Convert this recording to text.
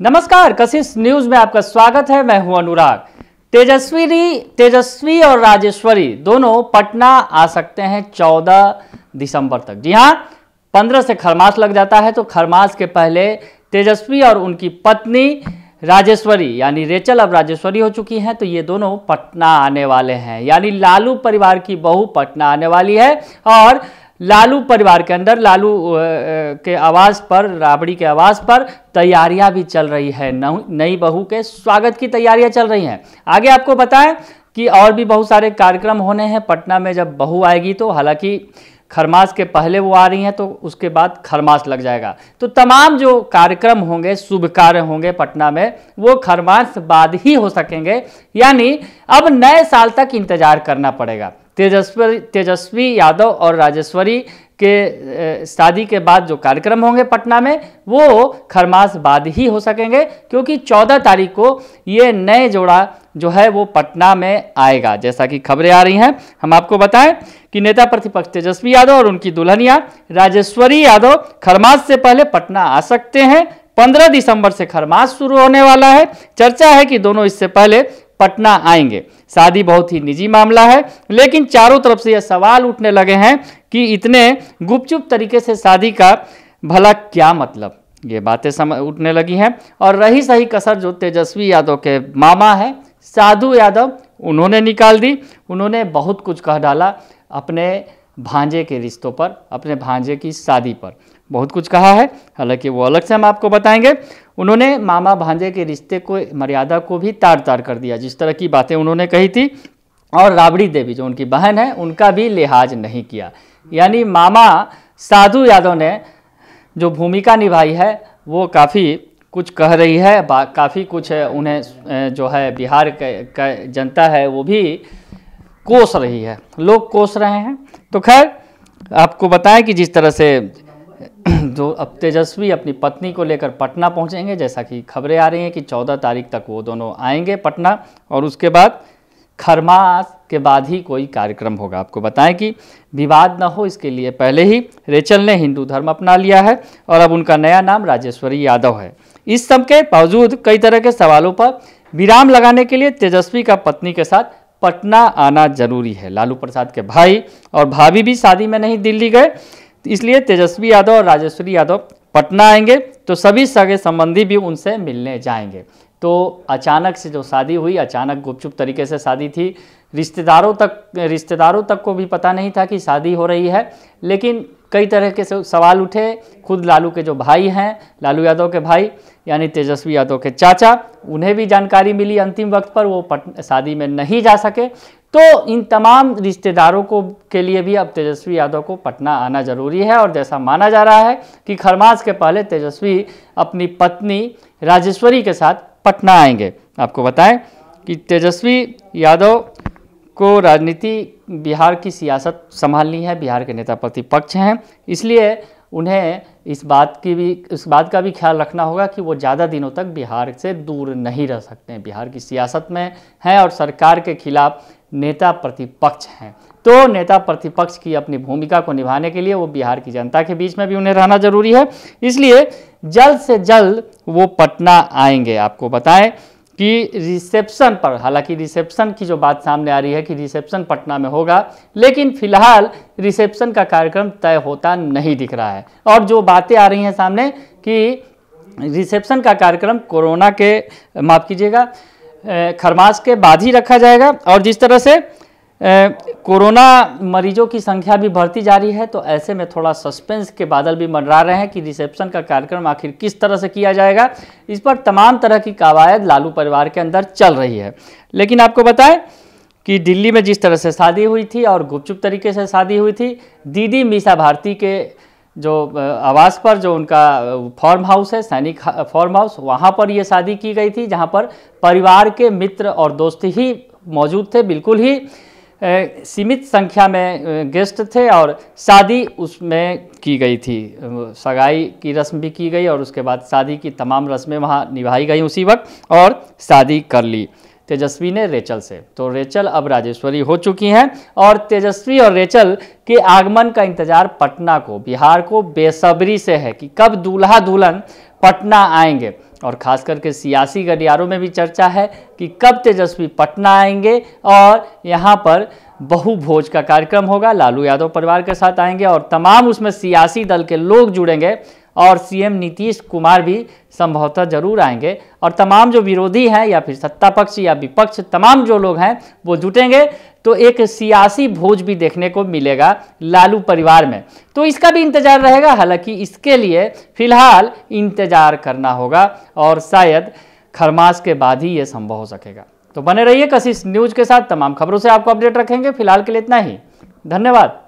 नमस्कार, कशिश न्यूज में आपका स्वागत है। मैं हूं अनुराग। तेजस्वी और राजेश्वरी दोनों पटना आ सकते हैं 14 दिसंबर तक। जी हां, 15 से खरमास लग जाता है, तो खरमास के पहले तेजस्वी और उनकी पत्नी राजेश्वरी यानी रेचल अब राजेश्वरी हो चुकी हैं, तो ये दोनों पटना आने वाले हैं। यानी लालू परिवार की बहू पटना आने वाली है और लालू परिवार के अंदर लालू के आवास पर, राबड़ी के आवास पर तैयारियां भी चल रही है। नई बहू के स्वागत की तैयारियां चल रही हैं। आगे आपको बताएं कि और भी बहुत सारे कार्यक्रम होने हैं पटना में जब बहू आएगी तो। हालांकि खरमास के पहले वो आ रही हैं, तो उसके बाद खरमास लग जाएगा। तो तमाम जो कार्यक्रम होंगे, शुभ कार्य होंगे पटना में, वो खरमास बाद ही हो सकेंगे। यानी अब नए साल तक इंतजार करना पड़ेगा। तेजस्वी यादव और राजेश्वरी के शादी के बाद जो कार्यक्रम होंगे पटना में, वो खरमास बाद ही हो सकेंगे, क्योंकि 14 तारीख को ये नए जोड़ा जो है वो पटना में आएगा। जैसा कि खबरें आ रही हैं, हम आपको बताएं कि नेता प्रतिपक्ष तेजस्वी यादव और उनकी दुल्हनिया राजेश्वरी यादव खरमास से पहले पटना आ सकते हैं। 15 दिसंबर से खरमास शुरू होने वाला है। चर्चा है कि दोनों इससे पहले पटना आएंगे। शादी बहुत ही निजी मामला है, लेकिन चारों तरफ से यह सवाल उठने लगे हैं कि इतने गुपचुप तरीके से शादी का भला क्या मतलब। ये बातें उठने लगी हैं। और रही सही कसर जो तेजस्वी यादव के मामा हैं साधु यादव, उन्होंने निकाल दी। उन्होंने बहुत कुछ कह डाला अपने भांजे के रिश्तों पर, अपने भांजे की शादी पर बहुत कुछ कहा है। हालांकि वो अलग से हम आपको बताएंगे। उन्होंने मामा भांजे के रिश्ते को, मर्यादा को भी तार तार कर दिया, जिस तरह की बातें उन्होंने कही थी। और राबड़ी देवी जो उनकी बहन है, उनका भी लिहाज नहीं किया। यानी मामा साधु यादव ने जो भूमिका निभाई है वो काफ़ी कुछ कह रही है, काफ़ी कुछ उन्हें जो है बिहार का जनता है वो भी कोस रही है, लोग कोस रहे हैं। तो खैर आपको बताएं कि जिस तरह से जो अब तेजस्वी अपनी पत्नी को लेकर पटना पहुंचेंगे, जैसा कि खबरें आ रही हैं कि 14 तारीख तक वो दोनों आएंगे पटना, और उसके बाद खरमास के बाद ही कोई कार्यक्रम होगा। आपको बताएं कि विवाद न हो इसके लिए पहले ही रेचल ने हिंदू धर्म अपना लिया है और अब उनका नया नाम राजेश्वरी यादव है। इस सब के बावजूद कई तरह के सवालों पर विराम लगाने के लिए तेजस्वी का पत्नी के साथ पटना आना जरूरी है। लालू प्रसाद के भाई और भाभी भी शादी में नहीं दिल्ली गए, इसलिए तेजस्वी यादव और राजेश्वरी यादव पटना आएंगे, तो सभी सगे संबंधी भी उनसे मिलने जाएंगे। तो अचानक से जो शादी हुई, अचानक गुपचुप तरीके से शादी थी। रिश्तेदारों तक को भी पता नहीं था कि शादी हो रही है, लेकिन कई तरह के सवाल उठे। खुद लालू के जो भाई हैं, लालू यादव के भाई यानी तेजस्वी यादव के चाचा, उन्हें भी जानकारी मिली अंतिम वक्त पर, वो शादी में नहीं जा सके। तो इन तमाम रिश्तेदारों के लिए भी अब तेजस्वी यादव को पटना आना जरूरी है। और जैसा माना जा रहा है कि खरमास के पहले तेजस्वी अपनी पत्नी राजेश्वरी के साथ पटना आएंगे। आपको बताएं कि तेजस्वी यादव को राजनीति, बिहार की सियासत संभालनी है, बिहार के नेता प्रतिपक्ष हैं, इसलिए उन्हें इस बात का भी ख्याल रखना होगा कि वो ज़्यादा दिनों तक बिहार से दूर नहीं रह सकते हैं। बिहार की सियासत में हैं और सरकार के खिलाफ नेता प्रतिपक्ष हैं, तो नेता प्रतिपक्ष की अपनी भूमिका को निभाने के लिए वो बिहार की जनता के बीच में भी उन्हें रहना जरूरी है। इसलिए जल्द से जल्द वो पटना आएंगे। आपको बताएं कि रिसेप्शन पर, हालांकि रिसेप्शन की जो बात सामने आ रही है कि रिसेप्शन पटना में होगा, लेकिन फिलहाल रिसेप्शन का कार्यक्रम तय होता नहीं दिख रहा है। और जो बातें आ रही हैं सामने कि रिसेप्शन का कार्यक्रम कोरोना के, माफ़ कीजिएगा, खरमास के बाद ही रखा जाएगा। और जिस तरह से कोरोना मरीजों की संख्या भी बढ़ती जा रही है, तो ऐसे में थोड़ा सस्पेंस के बादल भी मंडरा रहे हैं कि रिसेप्शन का कार्यक्रम आखिर किस तरह से किया जाएगा। इस पर तमाम तरह की कवायद लालू परिवार के अंदर चल रही है। लेकिन आपको बताएं कि दिल्ली में जिस तरह से शादी हुई थी और गुपचुप तरीके से शादी हुई थी, दीदी मीसा भारती के जो आवास पर, जो उनका फार्म हाउस है, सैनिक फार्म हाउस, वहाँ पर ये शादी की गई थी, जहाँ पर परिवार के मित्र और दोस्त ही मौजूद थे। बिल्कुल ही सीमित संख्या में गेस्ट थे और शादी उसमें की गई थी। सगाई की रस्म भी की गई और उसके बाद शादी की तमाम रस्में वहाँ निभाई गई उसी वक्त, और शादी कर ली तेजस्वी ने रेचल से। तो रेचल अब राजेश्वरी हो चुकी हैं और तेजस्वी और रेचल के आगमन का इंतजार पटना को, बिहार को बेसब्री से है कि कब दूल्हा दुल्हन पटना आएंगे। और खास करके सियासी गलियारों में भी चर्चा है कि कब तेजस्वी पटना आएंगे और यहाँ पर बहु भोज का कार्यक्रम होगा। लालू यादव परिवार के साथ आएंगे और तमाम उसमें सियासी दल के लोग जुड़ेंगे और सीएम नीतीश कुमार भी संभवतः जरूर आएंगे और तमाम जो विरोधी हैं या फिर सत्ता पक्ष या विपक्ष तमाम जो लोग हैं वो जुटेंगे। तो एक सियासी भोज भी देखने को मिलेगा लालू परिवार में, तो इसका भी इंतजार रहेगा। हालांकि इसके लिए फिलहाल इंतजार करना होगा और शायद खरमास के बाद ही ये संभव हो सकेगा। तो बने रहिए कशिश न्यूज के साथ, तमाम खबरों से आपको अपडेट रखेंगे। फिलहाल के लिए इतना ही, धन्यवाद।